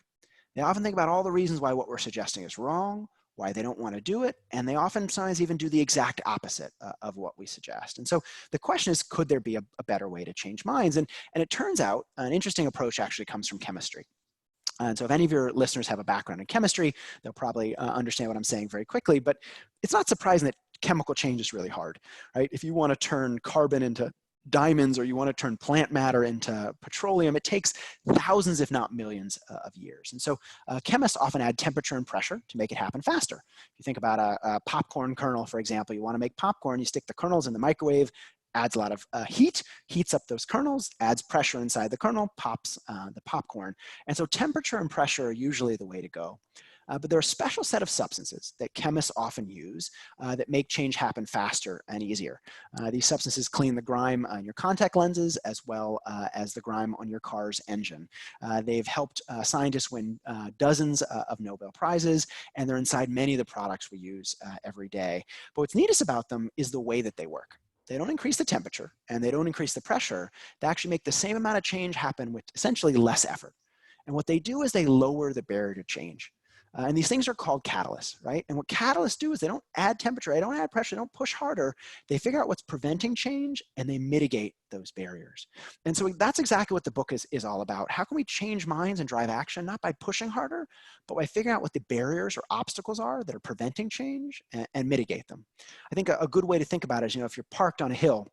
They often think about all the reasons why what we're suggesting is wrong, why they don't want to do it, and they often sometimes even do the exact opposite of what we suggest. And so the question is, could there be a better way to change minds? And it turns out an interesting approach actually comes from chemistry. And so if any of your listeners have a background in chemistry, they'll probably understand what I'm saying very quickly, but it's not surprising that chemical change is really hard, right? If you want to turn carbon into diamonds or you want to turn plant matter into petroleum, it takes thousands, if not millions of years. And so chemists often add temperature and pressure to make it happen faster. If you think about a popcorn kernel, for example, you want to make popcorn, you stick the kernels in the microwave, adds a lot of heat, heats up those kernels, adds pressure inside the kernel, pops the popcorn. And so temperature and pressure are usually the way to go. But there are a special set of substances that chemists often use that make change happen faster and easier. These substances clean the grime on your contact lenses as well as the grime on your car's engine. They've helped scientists win dozens of Nobel Prizes, and they're inside many of the products we use every day. But what's neatest about them is the way that they work. They don't increase the temperature and they don't increase the pressure. They actually make the same amount of change happen with essentially less effort. And what they do is they lower the barrier to change. And these things are called catalysts, right? And what catalysts do is they don't add temperature, they don't add pressure, they don't push harder. They figure out what's preventing change and they mitigate those barriers. And so that's exactly what the book is all about. How can we change minds and drive action, not by pushing harder, but by figuring out what the barriers or obstacles are that are preventing change and mitigate them. I think a good way to think about it is, if you're parked on a hill,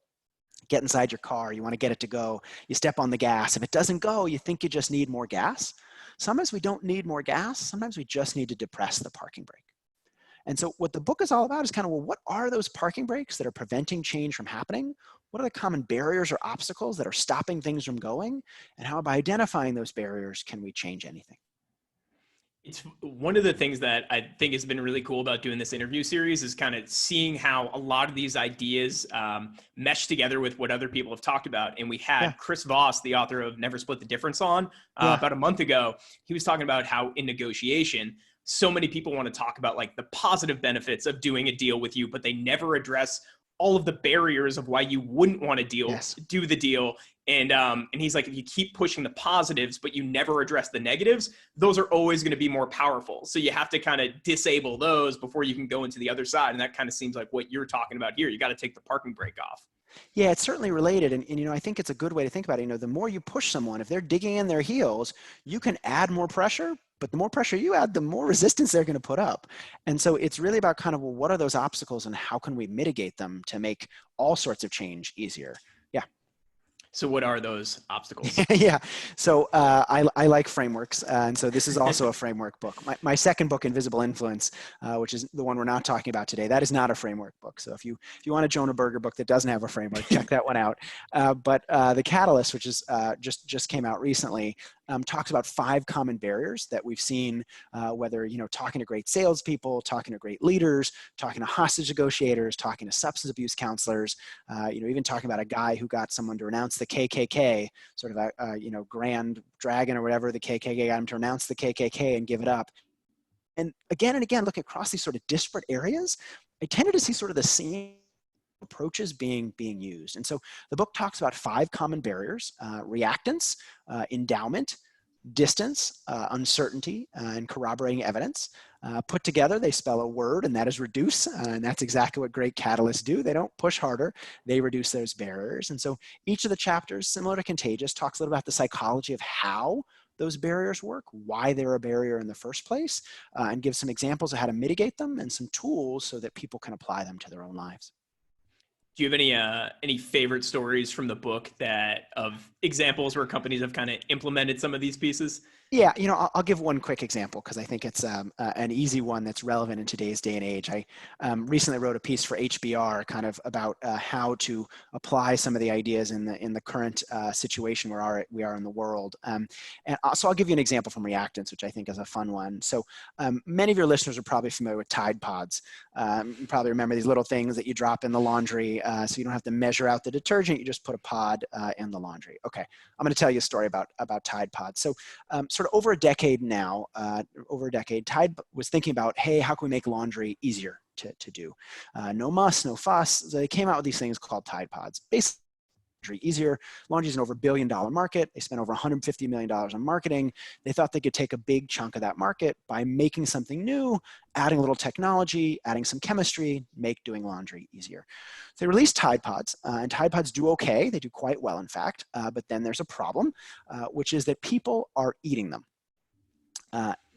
get inside your car, you want to get it to go, you step on the gas. If it doesn't go, you think you just need more gas. Sometimes we don't need more gas. Sometimes we just need to depress the parking brake. And so what the book is all about is kind of, well, what are those parking brakes that are preventing change from happening? What are the common barriers or obstacles that are stopping things from going? And how, by identifying those barriers, can we change anything? It's one of the things that I think has been really cool about doing this interview series is kind of seeing how a lot of these ideas mesh together with what other people have talked about. And we Yeah, had Chris Voss, the author of Never Split the Difference, on yeah, about a month ago. He was talking about how in negotiation, so many people want to talk about like the positive benefits of doing a deal with you, but they never address all of the barriers of why you wouldn't want to yes. do the deal. And he's like, if you keep pushing the positives, but you never address the negatives, those are always going to be more powerful. So you have to kind of disable those before you can go into the other side. And that kind of seems like what you're talking about here. You got to take the parking brake off. Yeah, it's certainly related. And, I think it's a good way to think about it. The more you push someone, if they're digging in their heels, you can add more pressure, but the more pressure you add, the more resistance they're going to put up. And so it's really about kind of, well, what are those obstacles and how can we mitigate them to make all sorts of change easier? Yeah. So what are those obstacles? Yeah. So I like frameworks. And so this is also a framework book. My second book, Invisible Influence, which is the one we're not talking about today, that is not a framework book. So if you want a Jonah Berger book that doesn't have a framework, check that one out. But The Catalyst, which is just came out recently, talks about 5 common barriers that we've seen, whether, talking to great salespeople, talking to great leaders, talking to hostage negotiators, talking to substance abuse counselors, even talking about a guy who got someone to renounce the KKK, sort of a grand dragon or whatever, the KKK got him to renounce the KKK and give it up. And again, looking across these sort of disparate areas, I tended to see sort of the same approaches being used. And so the book talks about 5 common barriers: reactance, endowment, distance, uncertainty, and corroborating evidence. Put together, they spell a word, and that is reduce. And that's exactly what great catalysts do. They don't push harder, they reduce those barriers. And so each of the chapters, similar to Contagious, talks a little about the psychology of how those barriers work, why they're a barrier in the first place, and gives some examples of how to mitigate them and some tools so that people can apply them to their own lives. Do you have any favorite stories from the book that of examples where companies have kind of implemented some of these pieces? Yeah, I'll give one quick example because I think it's an easy one that's relevant in today's day and age. I recently wrote a piece for HBR kind of about how to apply some of the ideas in the current situation where we are in the world. So I'll give you an example from reactance, which I think is a fun one. So many of your listeners are probably familiar with Tide Pods. You probably remember these little things that you drop in the laundry, so you don't have to measure out the detergent. You just put a pod in the laundry. Okay, I'm going to tell you a story about Tide Pods. So sort of over a decade now, Tide was thinking about, hey, how can we make laundry easier to do? No muss, no fuss. So they came out with these things called Tide Pods. Basically, easier. Laundry is an over $1 billion market. They spent over $150 million on marketing. They thought they could take a big chunk of that market by making something new, adding a little technology, adding some chemistry, make doing laundry easier. So they released Tide Pods, and Tide Pods do okay. They do quite well, in fact. But then there's a problem, which is that people are eating them.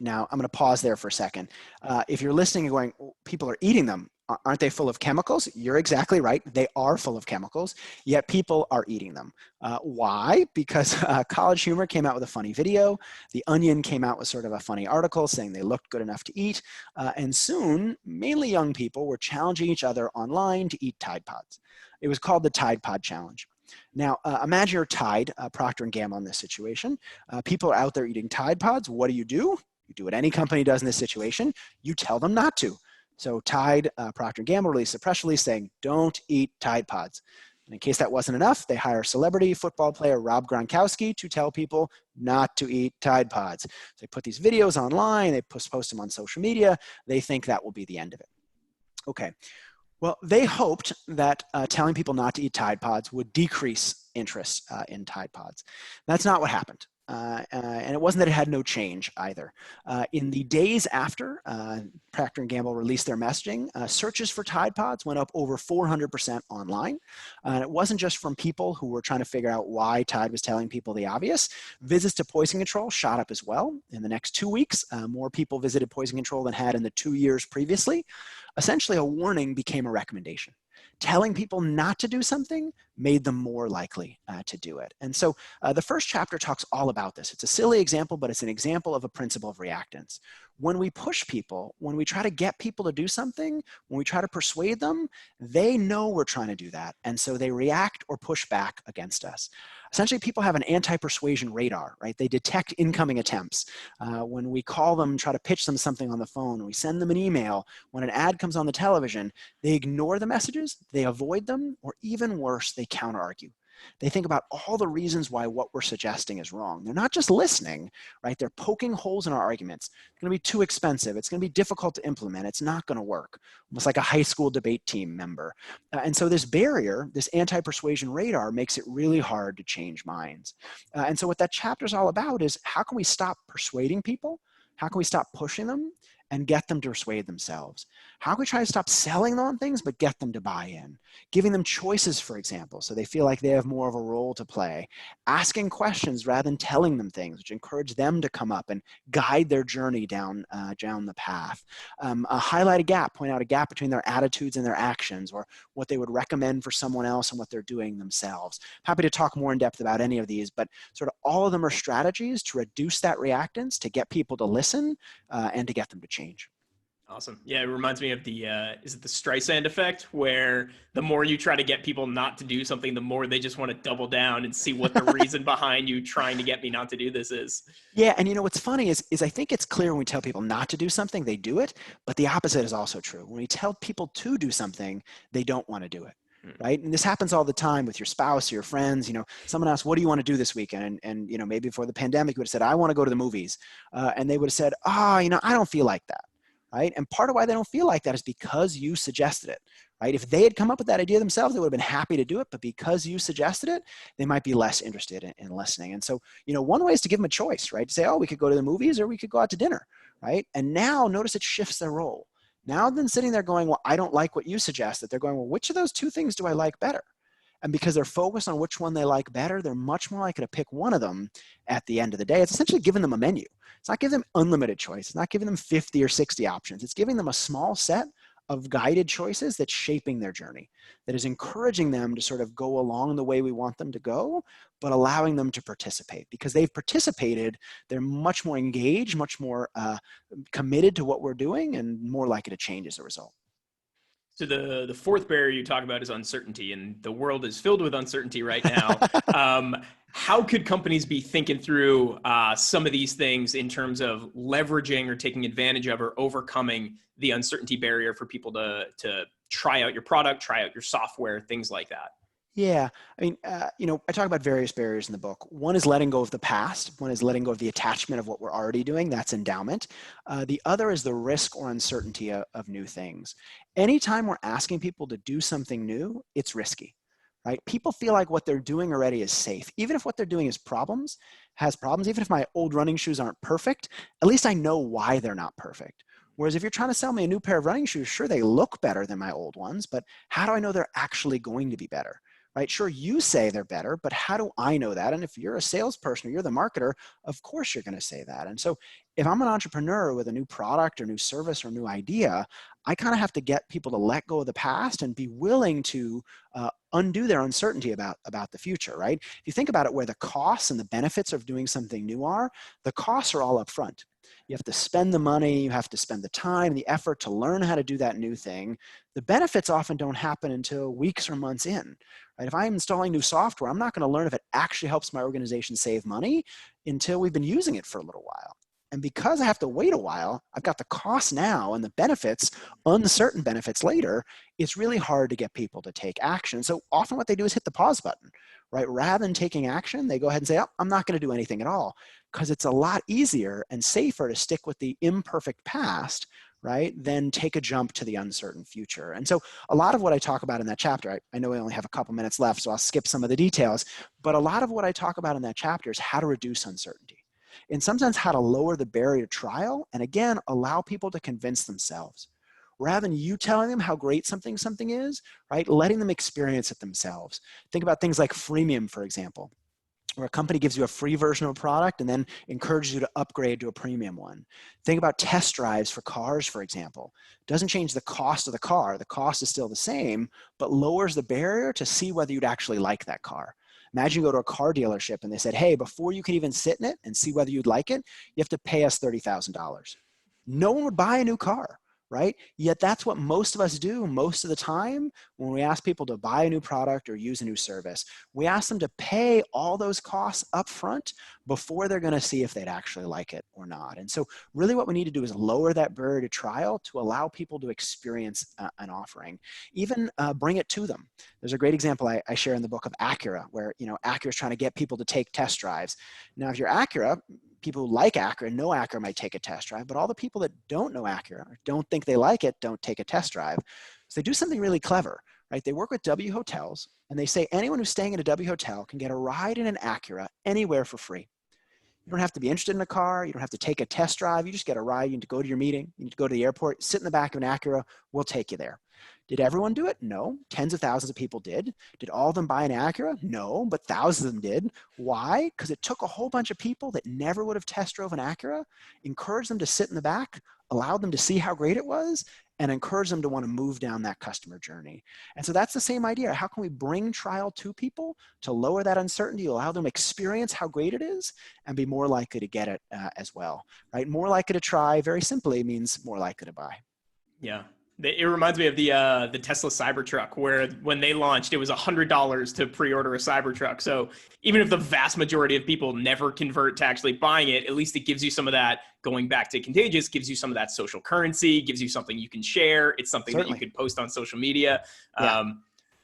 Now, I'm going to pause there for a second. If you're listening and going, oh, people are eating them, aren't they full of chemicals? You're exactly right. They are full of chemicals, yet people are eating them. Why? Because College Humor came out with a funny video. The Onion came out with sort of a funny article saying they looked good enough to eat. And soon, mainly young people were challenging each other online to eat Tide Pods. It was called the Tide Pod Challenge. Now, imagine you're Tide, Procter & Gamble in this situation. People are out there eating Tide Pods. What do? You do what any company does in this situation. You tell them not to. So Tide, Procter & Gamble released a press release saying, don't eat Tide Pods. And in case that wasn't enough, they hire celebrity football player Rob Gronkowski to tell people not to eat Tide Pods. So they put these videos online, they post them on social media. They think that will be the end of it. Okay. Well, they hoped that telling people not to eat Tide Pods would decrease interest in Tide Pods. That's not what happened. And it wasn't that it had no change either. In the days after Procter & Gamble released their messaging, searches for Tide Pods went up over 400% online. And it wasn't just from people who were trying to figure out why Tide was telling people the obvious. Visits to poison control shot up as well. In the next 2 weeks, more people visited poison control than had in the 2 years previously. Essentially, a warning became a recommendation. Telling people not to do something made them more likely to do it. And so the first chapter talks all about this. It's a silly example, but it's an example of a principle of reactance. When we push people, when we try to get people to do something, when we try to persuade them, they know we're trying to do that. And so they react or push back against us. Essentially, people have an anti-persuasion radar, right? They detect incoming attempts. When we call them, try to pitch them something on the phone, we send them an email, when an ad comes on the television, they ignore the messages, they avoid them, or even worse, they counter-argue. They think about all the reasons why what we're suggesting is wrong. They're not just listening, right? They're poking holes in our arguments. It's going to be too expensive. It's going to be difficult to implement. It's not going to work. Almost like a high school debate team member. And so this barrier, this anti-persuasion radar, makes it really hard to change minds. And so what that chapter is all about is how can we stop persuading people? How can we stop pushing them and get them to persuade themselves? How can we try to stop selling them on things, but get them to buy in? Giving them choices, for example, so they feel like they have more of a role to play. Asking questions rather than telling them things, which encourage them to come up and guide their journey down the path. Highlight a gap, point out a gap between their attitudes and their actions, or what they would recommend for someone else and what they're doing themselves. Happy to talk more in depth about any of these, but sort of all of them are strategies to reduce that reactance, to get people to listen, and to get them to change. Awesome. Yeah, it reminds me of the is it the Streisand effect, where the more you try to get people not to do something, the more they just want to double down and see what the reason behind you trying to get me not to do this is. Yeah, and you know what's funny is I think it's clear when we tell people not to do something, they do it, but the opposite is also true. When we tell people to do something, they don't want to do it. Right. And this happens all the time with your spouse or your friends. You know, someone asks, what do you want to do this weekend? And you know, maybe before the pandemic, you would have said, I want to go to the movies. And they would have said, you know, I don't feel like that. Right. And part of why they don't feel like that is because you suggested it. Right. If they had come up with that idea themselves, they would have been happy to do it. But because you suggested it, they might be less interested in listening. And so, you know, one way is to give them a choice, right? To say, oh, we could go to the movies or we could go out to dinner. Right. And now notice it shifts their role. Now than sitting there going, well, I don't like what you suggested, they're going, well, which of those two things do I like better? And because they're focused on which one they like better, they're much more likely to pick one of them at the end of the day. It's essentially giving them a menu. It's not giving them unlimited choice. It's not giving them 50 or 60 options. It's giving them a small set of guided choices that's shaping their journey, that is encouraging them to sort of go along the way we want them to go, but allowing them to participate. Because they've participated, they're much more engaged, much more committed to what we're doing, and more likely to change as a result. So the fourth barrier you talk about is uncertainty, and the world is filled with uncertainty right now. How could companies be thinking through some of these things in terms of leveraging or taking advantage of or overcoming the uncertainty barrier for people to try out your product, try out your software, things like that? Yeah, I mean, you know, I talk about various barriers in the book. One is letting go of the past. One is letting go of the attachment of what we're already doing. That's endowment. The other is the risk or uncertainty of new things. Anytime we're asking people to do something new, it's risky, right? People feel like what they're doing already is safe. Even if what they're doing has problems, even if my old running shoes aren't perfect, at least I know why they're not perfect. Whereas if you're trying to sell me a new pair of running shoes, sure, they look better than my old ones, but how do I know they're actually going to be better? Right? Sure, you say they're better, but how do I know that? And if you're a salesperson or you're the marketer, of course you're going to say that. And so if I'm an entrepreneur with a new product or new service or new idea, I kind of have to get people to let go of the past and be willing to undo their uncertainty about the future, right? If you think about it, where the costs and the benefits of doing something new are, the costs are all up front. You have to spend the money, you have to spend the time, the effort to learn how to do that new thing. The benefits often don't happen until weeks or months in. Right? If I'm installing new software, I'm not going to learn if it actually helps my organization save money until we've been using it for a little while. And because I have to wait a while, I've got the cost now and the benefits, uncertain benefits later, it's really hard to get people to take action. So often what they do is hit the pause button, right? Rather than taking action, they go ahead and say, oh, I'm not going to do anything at all, because it's a lot easier and safer to stick with the imperfect past, right, than take a jump to the uncertain future. And so a lot of what I talk about in that chapter, I know I only have a couple minutes left, so I'll skip some of the details, but a lot of what I talk about in that chapter is how to reduce uncertainty. In some sense, how to lower the barrier to trial, and again, allow people to convince themselves. Rather than you telling them how great something is, right, letting them experience it themselves. Think about things like freemium, for example. where a company gives you a free version of a product and then encourages you to upgrade to a premium one. Think about test drives for cars, for example. It doesn't change the cost of the car. The cost is still the same, but lowers the barrier to see whether you'd actually like that car. Imagine you go to a car dealership and they said, hey, before you can even sit in it and see whether you'd like it, you have to pay us $30,000. No one would buy a new car, right? Yet that's what most of us do most of the time when we ask people to buy a new product or use a new service. We ask them to pay all those costs up front before they're going to see if they'd actually like it or not. And so really what we need to do is lower that barrier to trial to allow people to experience an offering, even bring it to them. There's a great example I share in the book of Acura, where Acura is trying to get people to take test drives. Now, if you're Acura, people who like Acura know Acura might take a test drive, but all the people that don't know Acura or don't think they like it don't take a test drive. So they do something really clever, right? They work with W Hotels and they say anyone who's staying in a W Hotel can get a ride in an Acura anywhere for free. You don't have to be interested in a car. You don't have to take a test drive. You just get a ride. You need to go to your meeting. You need to go to the airport, sit in the back of an Acura. We'll take you there. Did everyone do it? No. Tens of thousands of people did. Did all of them buy an Acura? No, but thousands of them did. Why? Because it took a whole bunch of people that never would have test drove an Acura, encouraged them to sit in the back, allowed them to see how great it was, and encourage them to want to move down that customer journey. And so that's the same idea. How can we bring trial to people to lower that uncertainty, allow them to experience how great it is, and be more likely to get it as well, right? More likely to try, very simply, means more likely to buy. Yeah. It reminds me of the Tesla Cybertruck, where when they launched, it was $100 to pre-order a Cybertruck. So even if the vast majority of people never convert to actually buying it, at least it gives you some of that, going back to Contagious, gives you some of that social currency, gives you something you can share. It's something that you could post on social media. Yeah.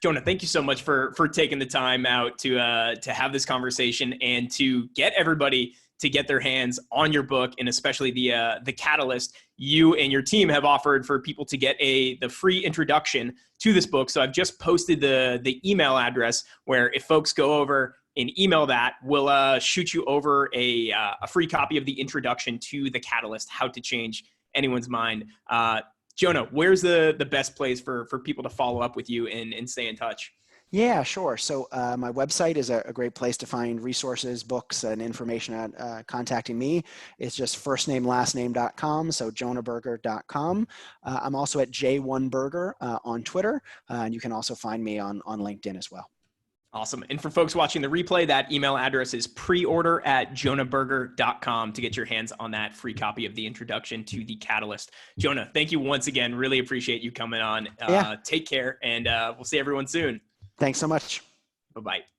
Jonah, thank you so much for taking the time out to have this conversation and to get everybody to get their hands on your book, and especially the catalyst you and your team have offered for people to get the free introduction to this book. So I've just posted the email address where if folks go over and email that, we'll shoot you over a free copy of the introduction to the catalyst, how to change anyone's mind. Jonah, where's the best place for people to follow up with you and stay in touch? Yeah, sure. So my website is a great place to find resources, books, and information on contacting me. It's just firstnamelastname.com, so jonahberger.com. I'm also at J1Berger on Twitter, and you can also find me on LinkedIn as well. Awesome. And for folks watching the replay, that email address is preorder@jonahberger.com to get your hands on that free copy of the introduction to the catalyst. Jonah, thank you once again. Really appreciate you coming on. Take care, and we'll see everyone soon. Thanks so much. Bye-bye.